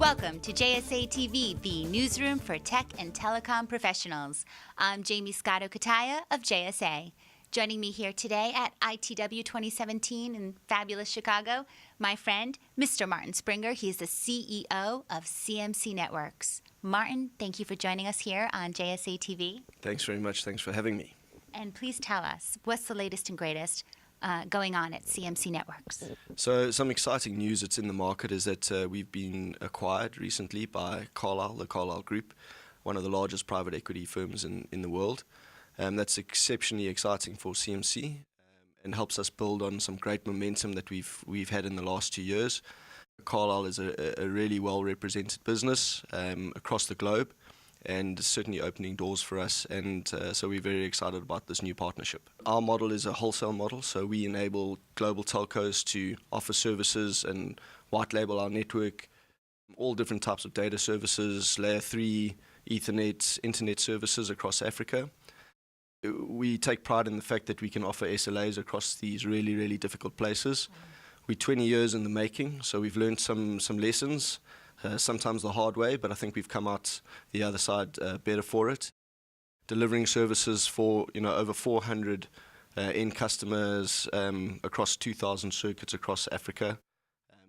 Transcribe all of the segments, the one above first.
Welcome to JSA TV, the newsroom for tech and telecom professionals. I'm Jamie Scotto-Kataya of JSA. Joining me here today at ITW 2017 in fabulous Chicago, my friend, Mr. Martin Springer. He's the CEO of CMC Networks. Martin, thank you for joining us here on JSA TV. Thanks very much. Thanks for having me. And please tell us, what's the latest and greatest going on at CMC Networks? So some exciting news that's in the market is that we've been acquired recently by Carlyle, the Carlyle Group, one of the largest private equity firms in the world. That's exceptionally exciting for CMC and helps us build on some great momentum that we've had in the last 2 years. Carlyle is a really well-represented business across the globe and certainly opening doors for us, and so we're very excited about this new partnership. Our model is a wholesale model, so we enable global telcos to offer services and white label our network, all different types of data services, layer 3, Ethernet, internet services across Africa. We take pride in the fact that we can offer SLAs across these really, really difficult places. We're 20 years in the making, so we've learned some lessons, sometimes the hard way, but I think we've come out the other side better for it. Delivering services for over 400 end customers across 2,000 circuits across Africa,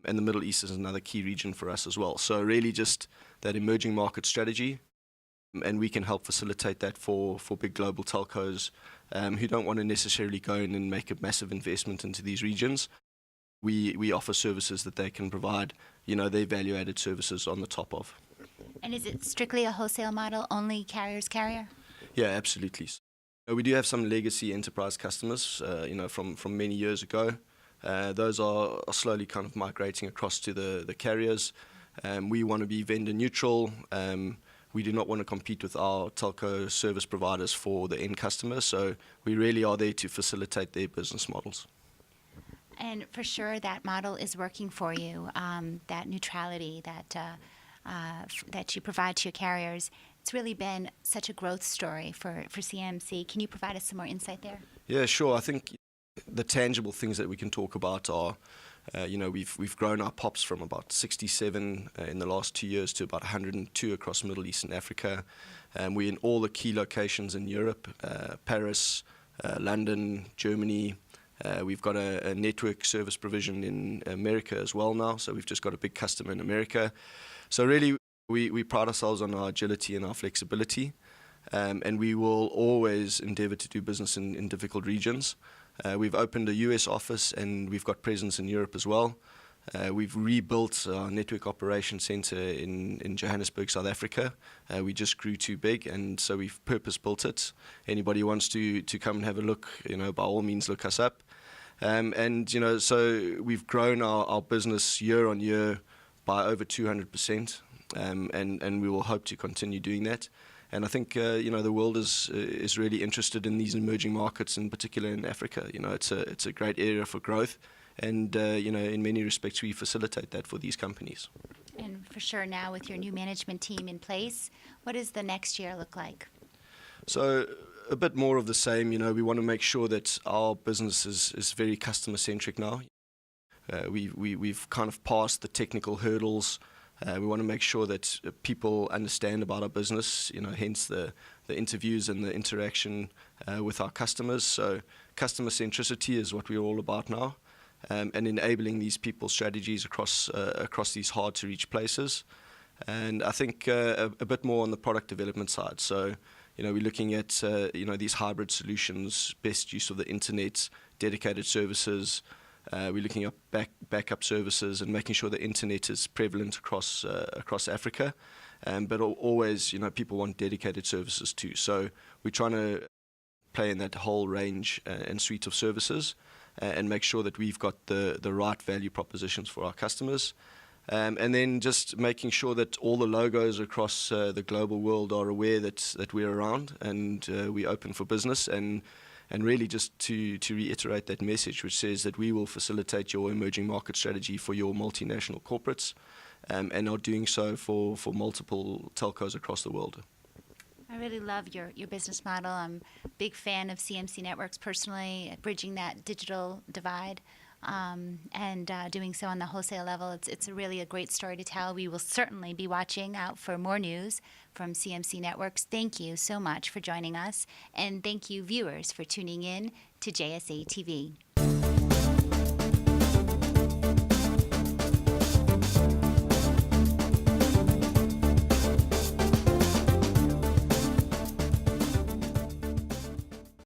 and the Middle East is another key region for us as well. So really just that emerging market strategy. And we can help facilitate that for big global telcos who don't want to necessarily go in and make a massive investment into these regions. We offer services that they can provide, their value-added services on the top of. And is it strictly a wholesale model, only carrier's carrier? Yeah, absolutely. We do have some legacy enterprise customers, from many years ago. Those are slowly kind of migrating across to the carriers. We want to be vendor neutral. We do not want to compete with our telco service providers for the end customers, so we really are there to facilitate their business models. And for sure that model is working for you, that neutrality that you provide to your carriers. It's really been such a growth story for CMC. Can you provide us some more insight there? Yeah, sure. I think the tangible things that we can talk about are we've grown our POPs from about 67 in the last 2 years to about 102 across Middle East and Africa. We're in all the key locations in Europe, Paris, London, Germany. We've got a network service provision in America as well now, so we've just got a big customer in America. So really, we pride ourselves on our agility and our flexibility, and we will always endeavor to do business in difficult regions. We've opened a US office and we've got presence in Europe as well. We've rebuilt our network operations center in Johannesburg, South Africa. We just grew too big, and so we've purpose-built it. Anybody who wants to come and have a look, by all means look us up. So we've grown our business year on year by over 200%, and we will hope to continue doing that. And I think the world is really interested in these emerging markets, in particular in Africa. It's a great area for growth, and in many respects we facilitate that for these companies. And for sure, now with your new management team in place, what does the next year look like? So a bit more of the same. We want to make sure that our business is very customer centric now. We've kind of passed the technical hurdles. We want to make sure that people understand about our business, hence the interviews and the interaction with our customers. So customer centricity is what we're all about now, and enabling these people's strategies across these hard-to-reach places. And I think a bit more on the product development side. So, we're looking at, these hybrid solutions, best use of the internet, dedicated services. We're looking at backup services and making sure the internet is prevalent across Africa. But always, people want dedicated services too. So we're trying to play in that whole range and suite of services and make sure that we've got the right value propositions for our customers. And then just making sure that all the logos across the global world are aware that we're around and we're open for business, and really just to reiterate that message, which says that we will facilitate your emerging market strategy for your multinational corporates, and are doing so for multiple telcos across the world. I really love your business model. I'm a big fan of CMC Networks personally, bridging that digital divide. and doing so on the wholesale level. It's really a great story to tell. We will certainly be watching out for more news from CMC Networks. Thank you so much for joining us, and thank you, viewers, for tuning in to JSA TV.